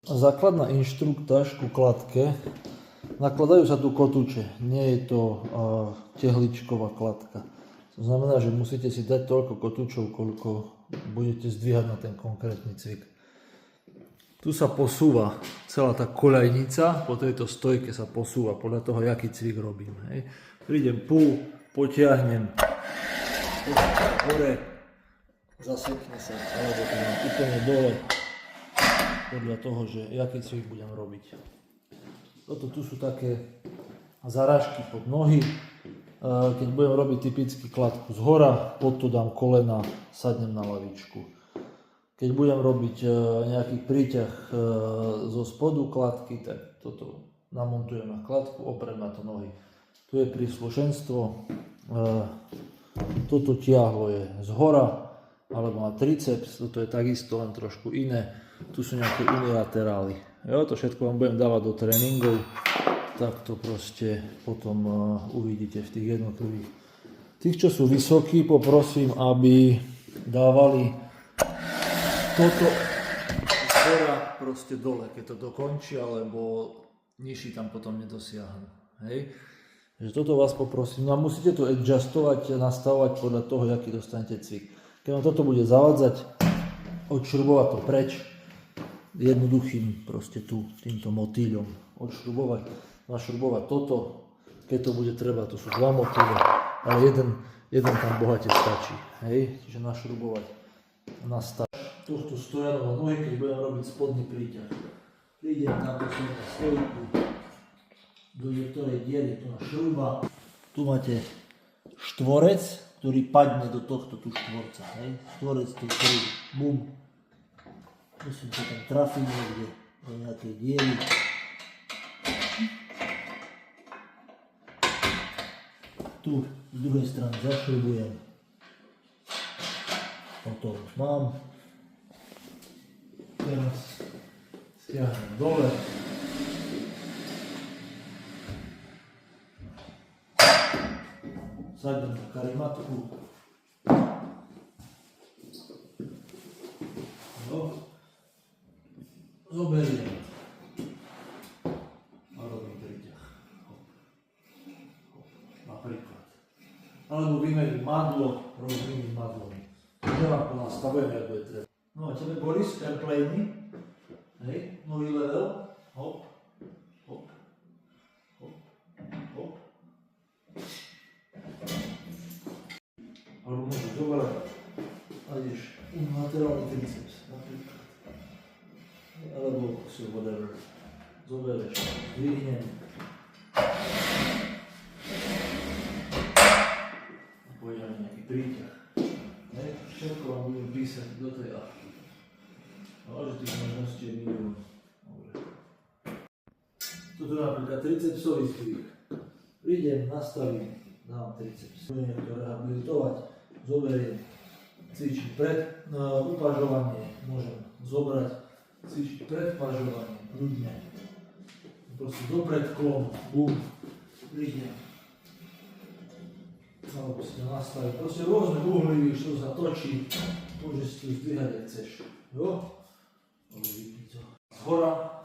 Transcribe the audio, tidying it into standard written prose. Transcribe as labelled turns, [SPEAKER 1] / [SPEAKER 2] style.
[SPEAKER 1] Základná inštruktáž ku kladke. Nakladajú sa tu kotúče, nie je to tehličková kladka. To znamená, že musíte si dať toľko kotúčov, koľko budete zdvíhať na ten konkrétny cvik. Tu sa posúva celá tá koľajnica, po tejto stojke sa posúva podľa toho, aký cvik robím. Hej. Prídem potiahnem hore, zasekne sa, alebo to mám úplne dole, podľa toho, že aký cvik budem robiť. Toto tu sú také zarážky pod nohy. Keď budem robiť typicky kladku z hora, pod to dám kolena, sadnem na lavičku. Keď budem robiť nejaký príťah zo spodu kladky, tak toto namontujem na kladku, oprem na to nohy. Tu je príslušenstvo. Toto tiahlo je z hora, alebo na triceps, toto je takisto len trošku iné. Tu sú nejaké unilaterály. Jo, to všetko vám budem dávať do tréningov, tak to proste potom uvidíte v tých jednotlivých. Tých, čo sú vysokí, poprosím, aby dávali toto z hora proste dole, keď to dokončia, lebo nižší tam potom nedosiahnu. Hej. Takže toto vás poprosím. No a musíte to adjustovať, nastavovať podľa toho, aký dostanete cvik. Keď vám toto bude zavadzať, odšrubovať to preč, jednoduchým proste tu, týmto motýľom odšrubovať, našrubovať toto, keď to bude treba, to sú dva motýle, ale jeden tam bohate stačí, hej, čiže našrubovať, nastaviť tohto stojanova nohy, keď budem robiť spodný príťah. Prídem na to stojku, do niektorej diery, tu na šruba, tu máte štvorec, ktorý padne do tohto tu štvorca, hej, štvorec tu šrubu, bum. Musím sa tam trafiť niekde do nejakej diery. Tu z druhej strany zašrubujem. Toto už mám. Teraz stiahnem dole. Sadnem na karimatku. Zoberiem a robím príťah. Napríklad. Alebo vymerím madlo, rozviným madlom. Nevám to nastavujem, ako je treba. No a tebe Boris, airplane, hej, nový level, hop, hop, hop, hop. Alebo môžeš zobrať a ideš unilaterálny triceps, napríklad. Alebo si whatever, zoberieš, zdvihnem a pôjdem nejaký príťah. Všetko vám budem písať do tej apky. Ale že tých možností je milión. Toto je napríklad tricepsový cvik. Prídem, nastavím, dám triceps. Budem to rehabilitovať, zoberiem, cvičím pred upažovanie, môžem zobrať, cvičiť pred pažovaním, ľudne. Proste dopred klon, bum, prídem. Alebo si to nastaviť. Proste rôzne uhly, víš, to sa točí, môžeš si to zdvíhať, ak chceš. Jo? Ale vypni to. Z hora.